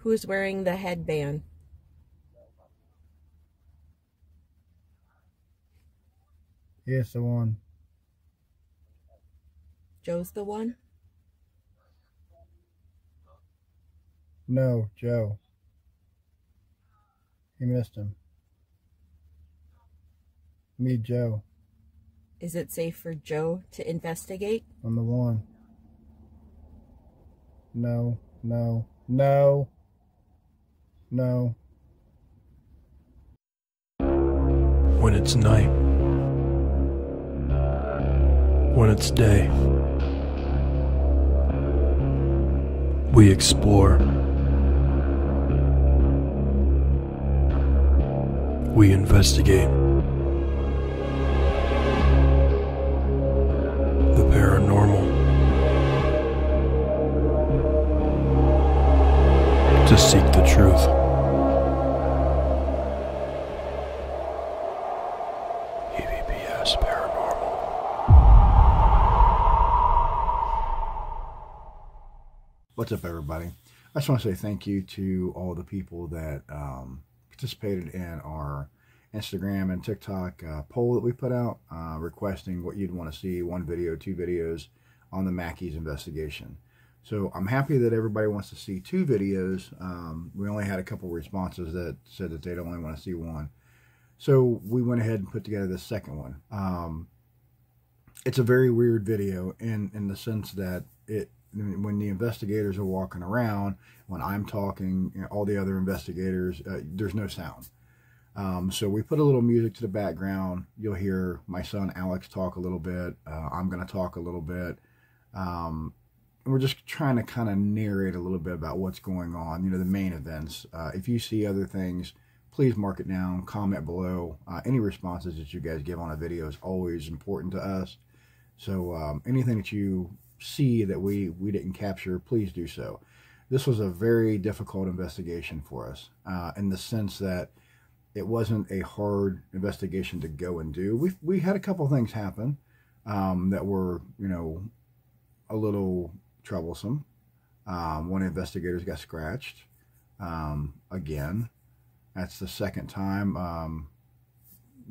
Who's wearing the headband? Yes, the one. Joe's the one? No, Joe. He missed him. Me, Joe. Is it safe for Joe to investigate? I'm the one. No, no, no, no. When it's night, when it's day, we explore, we investigate. The paranormal, to seek the truth. E.V.P.S. Paranormal. What's up, everybody? I just want to say thank you to all the people that participated in our Instagram and TikTok poll that we put out, requesting what you'd want to see, 1 video, 2 videos on the Mackey's investigation. So I'm happy that everybody wants to see 2 videos. We only had a couple responses that said that they'd only want to see 1. So we went ahead and put together the second one. It's a very weird video in the sense that when the investigators are walking around, when I'm talking, you know, all the other investigators, there's no sound. So we put a little music to the background. You'll hear my son Alex talk a little bit. I'm going to talk a little bit. And we're just trying to kind of narrate a little bit about what's going on, you know, the main events. If you see other things, please mark it down, comment below. Any responses that you guys give on a video is always important to us. So anything that you see that we didn't capture, please do so. This was a very difficult investigation for us, in the sense that it wasn't a hard investigation to go and do. We had a couple things happen that were, you know, a little troublesome. One of the investigators got scratched again. That's the second time.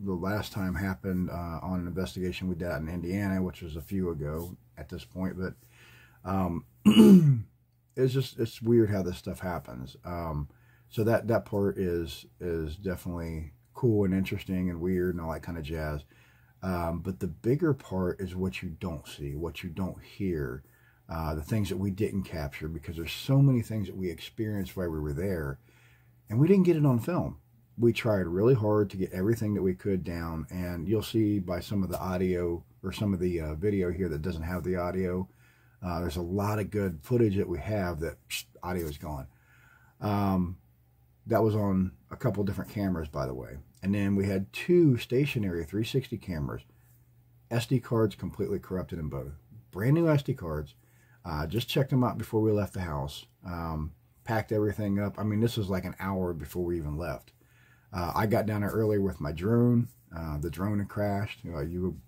The last time happened on an investigation we did out in Indiana, which was a few ago at this point. But it's weird how this stuff happens. So that part is definitely cool and interesting and weird and all that kind of jazz. But the bigger part is what you don't see, what you don't hear, the things that we didn't capture, because there's so many things that we experienced while we were there, and we didn't get it on film. We tried really hard to get everything that we could down, and you'll see by some of the audio or some of the video here that doesn't have the audio, there's a lot of good footage that we have that audio is gone. That was on a couple different cameras, by the way. And then we had 2 stationary 360 cameras. SD cards completely corrupted in both. Brand new SD cards. Just checked them out before we left the house. Packed everything up. I mean, this was like an hour before we even left. I got down there early with my drone. The drone had crashed.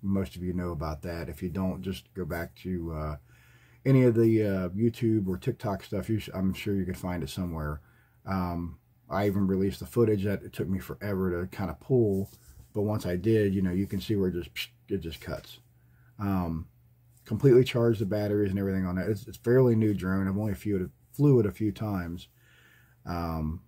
Most of you know about that. If you don't, just go back to any of the YouTube or TikTok stuff. I'm sure you could find it somewhere. I even released the footage that it took me forever to kind of pull, but once I did, you know, you can see where it just cuts. Completely charged the batteries and everything on that. It's fairly new drone. I've only flew it a few times, and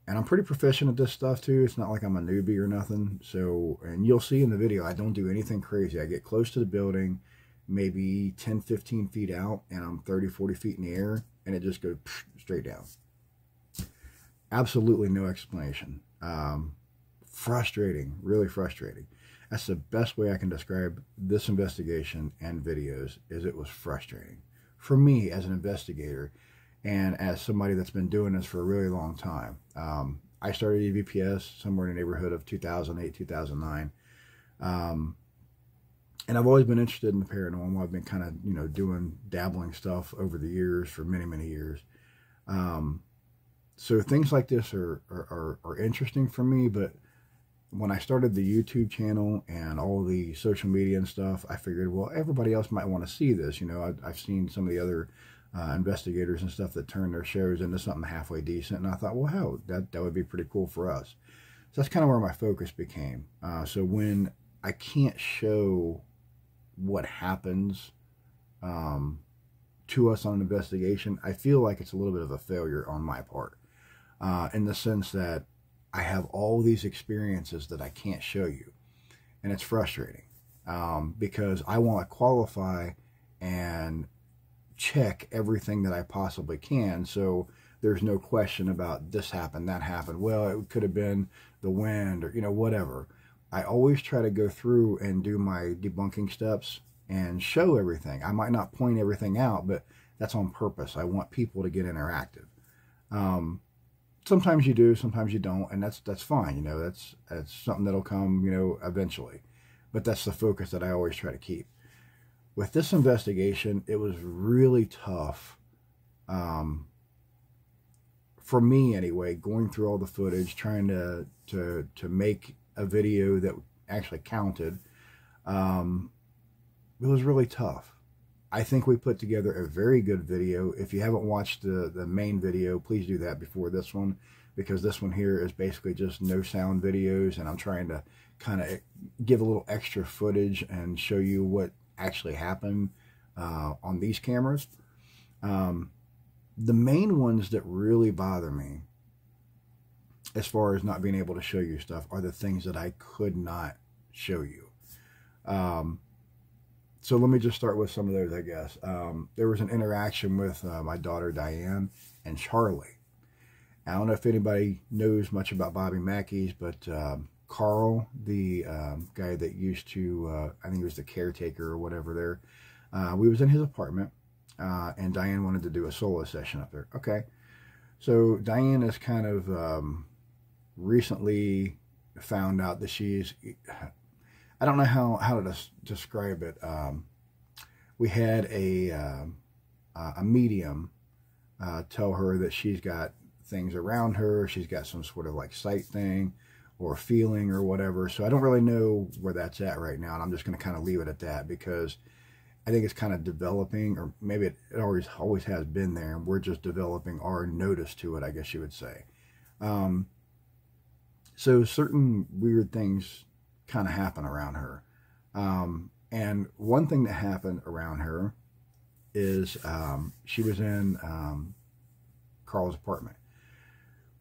I'm pretty proficient at this stuff too. It's not like I'm a newbie or nothing. So, and you'll see in the video, I don't do anything crazy. I get close to the building, maybe 10-15 feet out, and I'm 30-40 feet in the air, and it just goes straight down. Absolutely no explanation. Frustrating, really frustrating. That's the best way I can describe this investigation and videos, is it was frustrating. For me as an investigator and as somebody that's been doing this for a really long time. I started E.V.P.S. somewhere in the neighborhood of 2008, 2009. And I've always been interested in the paranormal. I've been kind of, you know, dabbling stuff over the years for many, many years. So things like this are interesting for me, but when I started the YouTube channel and all the social media and stuff, I figured, well, everybody else might want to see this. You know, I've seen some of the other investigators and stuff that turn their shows into something halfway decent. And I thought, well, hell, that would be pretty cool for us. So that's kind of where my focus became. So when I can't show what happens to us on an investigation, I feel like it's a little bit of a failure on my part, in the sense that I have all these experiences that I can't show you, and it's frustrating, because I want to qualify and check everything that I possibly can, so there's no question about this happened, that happened, well, it could have been the wind, or whatever. I always try to go through and do my debunking steps and show everything. I might not point everything out, but that's on purpose. I want people to get interactive. Sometimes you do, sometimes you don't, and that's fine. That's something that'll come, eventually. But that's the focus that I always try to keep. With this investigation, it was really tough, for me anyway, going through all the footage, trying to make a video that actually counted. It was really tough. I think we put together a very good video. If you haven't watched the main video, please do that before this one, because this one here is basically just no sound videos, and I'm trying to kind of give a little extra footage and show you what actually happened on these cameras. The main ones that really bother me, as far as not being able to show you stuff, are the things that I could not show you. So let me just start with some of those, I guess. There was an interaction with my daughter Diane and Charlie. I don't know if anybody knows much about Bobby Mackey's, but Carl, the guy that used to, I think he was the caretaker or whatever there, we was in his apartment, and Diane wanted to do a solo session up there. Okay. So Diane is kind of recently found out that she's, I don't know how to describe it. We had a medium tell her that she's got things around her. She's got some sort of like sight thing or feeling or whatever. So I don't really know where that's at right now. And I'm just going to kind of leave it at that, because I think it's kind of developing, or maybe it always has been there, and we're just developing our notice to it, I guess you would say. So certain weird things kind of happen around her. And one thing that happened around her is she was in Carl's apartment.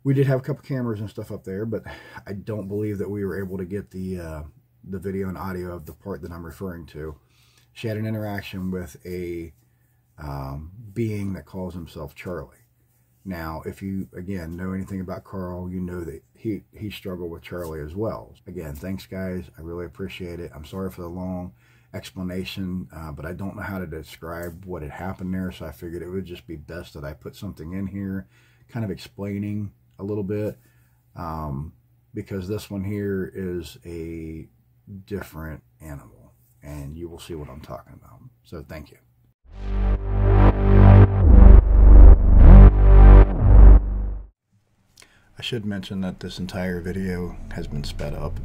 We did have a couple cameras and stuff up there, but I don't believe that we were able to get the video and audio of the part that I'm referring to. She had an interaction with a being that calls himself Charlie. Now, if you, again, know anything about Carl, you know that he struggled with Charlie as well. Again, thanks, guys. I really appreciate it. I'm sorry for the long explanation, but I don't know how to describe what had happened there, so I figured it would just be best that I put something in here kind of explaining a little bit, because this one here is a different animal, and you will see what I'm talking about. So thank you. I should mention that this entire video has been sped up.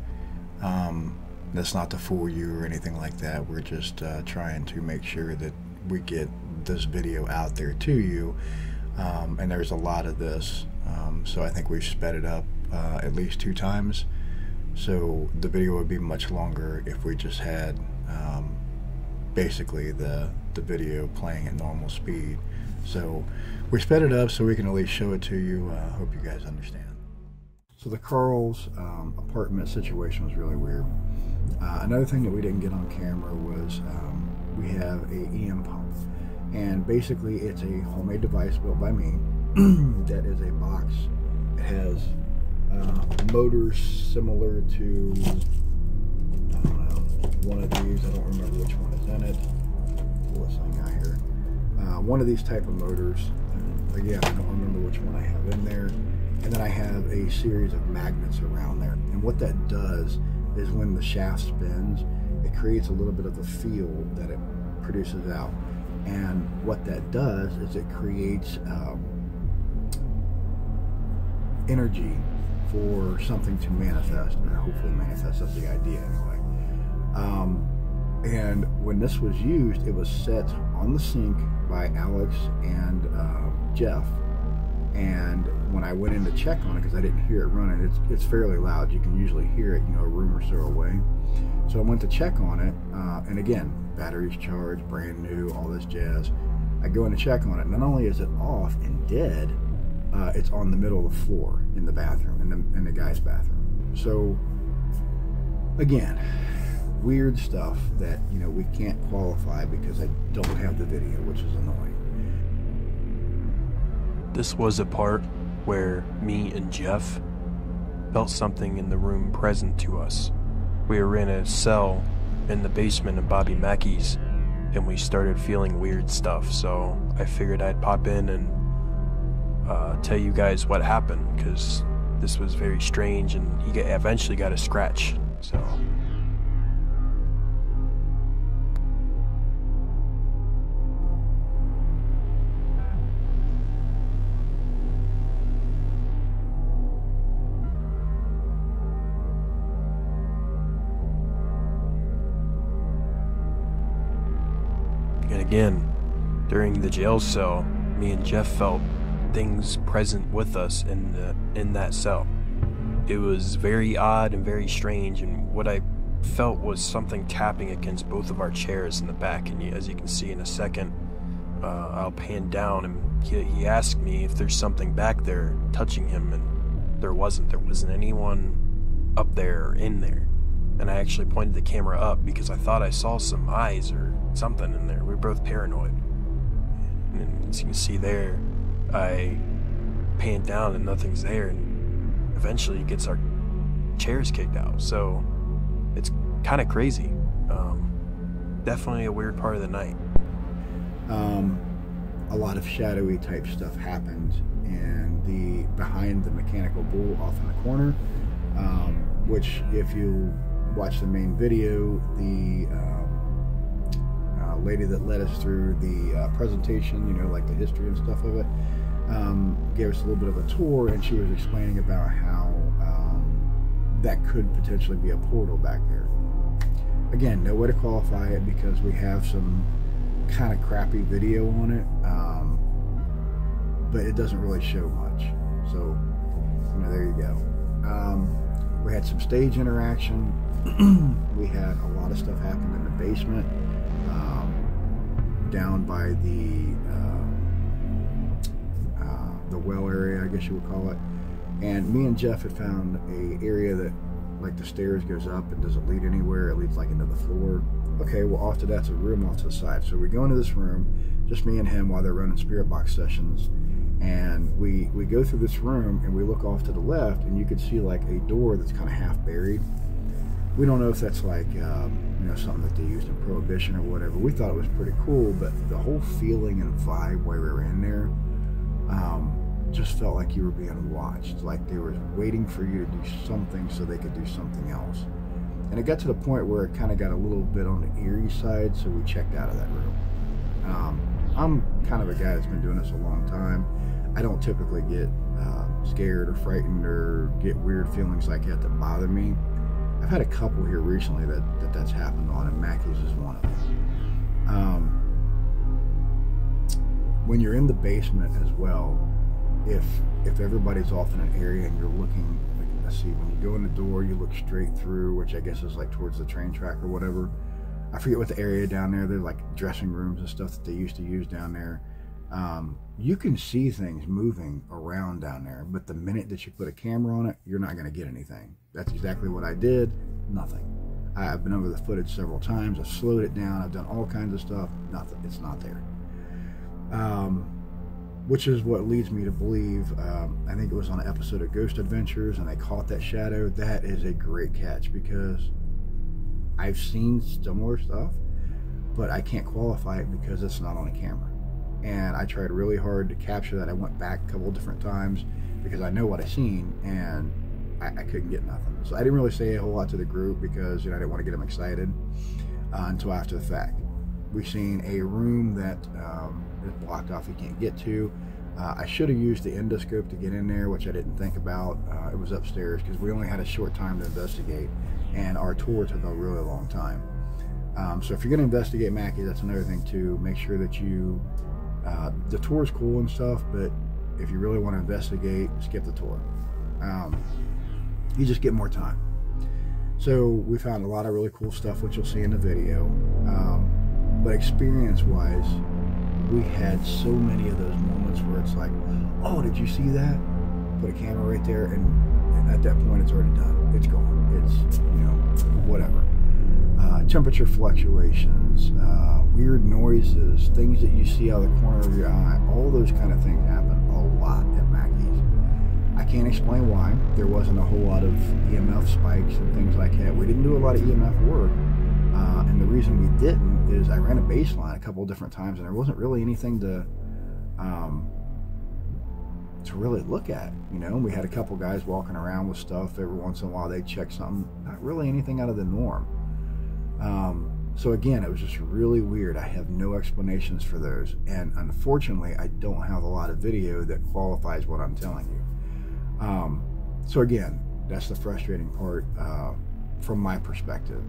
That's not to fool you or anything like that. We're just trying to make sure that we get this video out there to you. And there's a lot of this. So I think we've sped it up at least 2 times. So the video would be much longer if we just had basically the video playing at normal speed. So we sped it up so we can at least show it to you. Hope you guys understand. So the Carl's apartment situation was really weird. Another thing that we didn't get on camera was we have a EM pump. And basically it's a homemade device built by me that is a box. It has motors similar to, I don't know, one of these. I don't remember which one is in it. Pull this thing out here. One of these type of motors. Again, I don't remember which one I have in there. And then I have a series of magnets around there. And what that does is when the shaft spins, it creates a little bit of a field that it produces out. And what that does is it creates energy for something to manifest, or hopefully manifest. That's the idea anyway. And when this was used, it was set on the sink by Alex and Jeff. And when I went in to check on it, because I didn't hear it running, it's fairly loud. You can usually hear it, a room or so away. So I went to check on it, and again, batteries charged, brand new, all this jazz. I go in to check on it. Not only is it off and dead, it's on the middle of the floor in the bathroom, in the guy's bathroom. So again, weird stuff that we can't qualify because I don't have the video, which is annoying. This was a part where me and Jeff felt something in the room present to us. We were in a cell in the basement of Bobby Mackey's, and we started feeling weird stuff, so I figured I'd pop in and tell you guys what happened, because this was very strange, and he eventually got a scratch, so... And again, during the jail cell, me and Jeff felt things present with us in that cell. It was very odd and very strange, and what I felt was something tapping against both of our chairs in the back. And as you can see in a second, I'll pan down, and he asked me if there's something back there touching him, and there wasn't anyone up there or in there. And I actually pointed the camera up because I thought I saw some eyes or something in there. We were both paranoid. And as you can see there, I pan down and nothing's there, and eventually it gets our chairs kicked out. So it's kind of crazy. Definitely a weird part of the night. A lot of shadowy type stuff happened behind the mechanical bull off in the corner, which if you watch the main video, the lady that led us through the presentation, like the history and stuff of it, gave us a little bit of a tour, and she was explaining about how that could potentially be a portal back there. Again, no way to qualify it because we have some kind of crappy video on it, but it doesn't really show much. So, there you go. We had some stage interaction. We had a lot of stuff happen in the basement, down by the well area, I guess you would call it. And me and Jeff had found a area that, like, the stairs goes up and doesn't lead anywhere. It leads like into the floor. Okay, well, off to that's a room off to the side. So we go into this room, just me and him, while they're running spirit box sessions. And we go through this room, and we look off to the left, and you could see like a door that's kind of half buried. We don't know if that's like something that they used in Prohibition or whatever. We thought it was pretty cool, but the whole feeling and vibe while we were in there just felt like you were being watched, like they were waiting for you to do something so they could do something else. And it got to the point where it kind of got a little bit on the eerie side, so we checked out of that room. I'm kind of a guy that's been doing this a long time. I don't typically get scared or frightened or get weird feelings like that bother me. I've had a couple here recently that's happened on, and Mackey's is one of them. When you're in the basement as well, if everybody's off in an area and you're looking, like, let's see, when you go in the door, you look straight through, which I guess is like towards the train track or whatever. I forget what the area down there, they're like dressing rooms and stuff that they used to use down there. You can see things moving around down there, but the minute that you put a camera on it, you're not going to get anything. That's exactly what I did. Nothing. I've been over the footage several times. I've slowed it down. I've done all kinds of stuff. Nothing. It's not there. Which is what leads me to believe, I think it was on an episode of Ghost Adventures, and I caught that shadow. That is a great catch, because I've seen similar stuff, but I can't qualify it because it's not on a camera. And I tried really hard to capture that. I went back a couple of different times because I know what I seen, and I couldn't get nothing. So I didn't really say a whole lot to the group because I didn't want to get them excited until after the fact. We've seen a room that is blocked off, you can't get to. I should have used the endoscope to get in there, which I didn't think about. It was upstairs because we only had a short time to investigate, and our tour took a really long time. So if you're going to investigate Mackey, that's another thing too. Make sure that you The tour is cool and stuff, but if you really want to investigate, skip the tour. You just get more time. So we found a lot of really cool stuff, which you'll see in the video. But experience-wise, we had so many of those moments where it's like, oh, did you see that? Put a camera right there, and at that point, it's already done. It's gone. It's, you know, whatever. Temperature fluctuations, weird noises, things that you see out of the corner of your eye, all those kind of things happen a lot at Mackey's. I can't explain why. There wasn't a whole lot of EMF spikes and things like that. We didn't do a lot of EMF work, and the reason we didn't is I ran a baseline a couple of different times, and there wasn't really anything to really look at. You know, we had a couple guys walking around with stuff every once in a while. They'd check something, not really anything out of the norm. So again, it was just really weird. I have no explanations for those, and unfortunately I don't have a lot of video that qualifies what I'm telling you. So again, that's the frustrating part from my perspective.